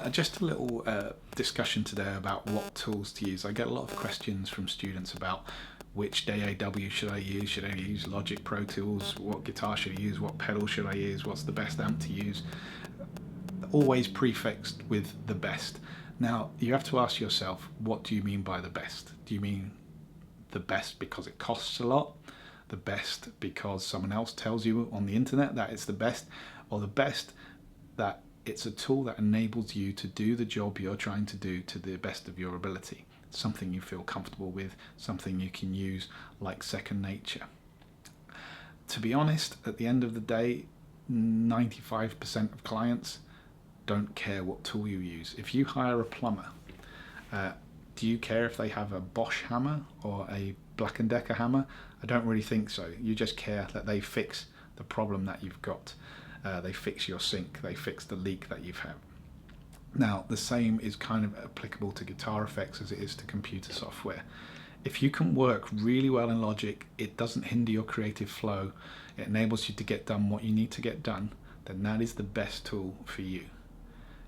Just a little discussion today about what tools to use. I get a lot of questions from students about which DAW should I use. Should I use Logic, Pro Tools? What guitar should I use? What pedal should I use? What's the best amp to use? Always prefixed with the best. Now, you have to ask yourself, what do you mean by the best? Do you mean the best because it costs a lot? The best because someone else tells you on the internet that it's the best? Or the best that it's a tool that enables you to do the job you're trying to do to the best of your ability? Something you feel comfortable with, something you can use like second nature. To be honest, at the end of the day, 95% of clients don't care what tool you use. If you hire a plumber, do you care if they have a Bosch hammer or a Black & Decker hammer? I don't really think so. You just care that they fix the problem that you've got. They fix your sink, they fix the leak that you've had. Now, the same is kind of applicable to guitar effects as it is to computer software. If you can work really well in Logic, it doesn't hinder your creative flow, it enables you to get done what you need to get done, then that is the best tool for you.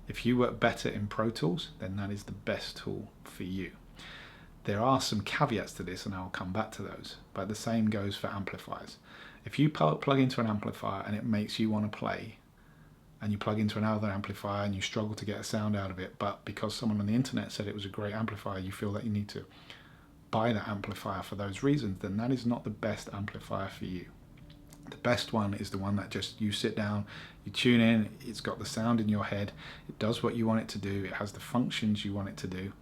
If you work better in Pro Tools, then that is the best tool for you. There are some caveats to this, and I'll come back to those, but the same goes for amplifiers. If you plug into an amplifier and it makes you want to play, and you plug into another amplifier and you struggle to get a sound out of it, but because someone on the internet said it was a great amplifier, you feel that you need to buy that amplifier for those reasons, then that is not the best amplifier for you. The best one is the one that just you sit down, you tune in, it's got the sound in your head, it does what you want it to do, it has the functions you want it to do.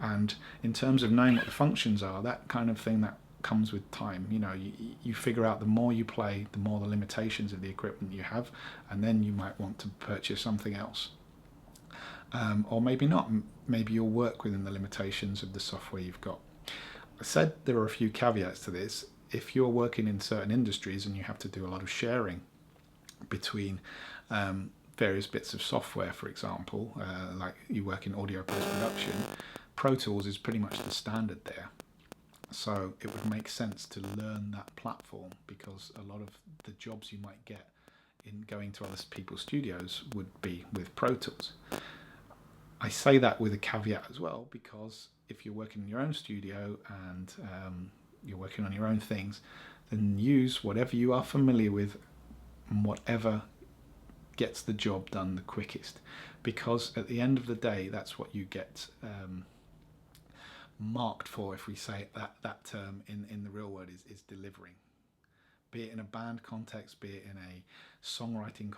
And in terms of knowing what the functions are, that kind of thing that comes with time. You know, you figure out the more you play, the more the limitations of the equipment you have, and then you might want to purchase something else. Or maybe not. Maybe you'll work within the limitations of the software you've got. I said there are a few caveats to this. If you're working in certain industries and you have to do a lot of sharing between various bits of software, for example, like you work in audio post-production, Pro Tools is pretty much the standard there. So it would make sense to learn that platform, because a lot of the jobs you might get in going to other people's studios would be with Pro Tools. I say that with a caveat as well, because if you're working in your own studio and you're working on your own things, then use whatever you are familiar with and whatever gets the job done the quickest, because at the end of the day, that's what you get marked for, if we say that term in the real world, is delivering. Be it in a band context, be it in a songwriting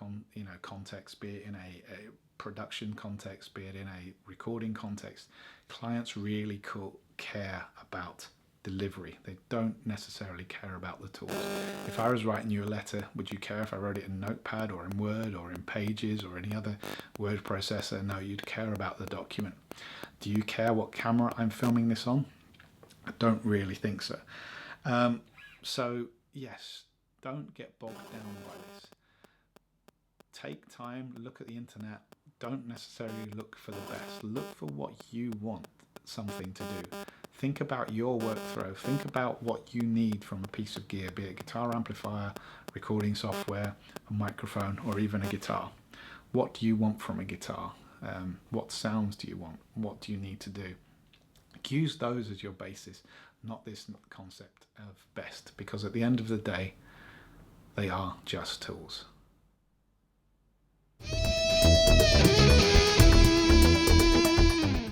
context, be it in a production context, be it in a recording context, clients really care about delivery. They don't necessarily care about the tools. If I was writing you a letter, would you care if I wrote it in Notepad or in Word or in Pages or any other word processor? No, you'd care about the document. Do you care what camera I'm filming this on? I don't really think so. So yes, don't get bogged down by this. Take time, look at the internet. Don't necessarily look for the best. Look for what you want something to do. Think about your workflow. Think about what you need from a piece of gear, be it a guitar amplifier, recording software, a microphone, or even a guitar. What do you want from a guitar? What sounds do you want? What do you need to do? Use those as your basis, not this concept of best, because at the end of the day, they are just tools.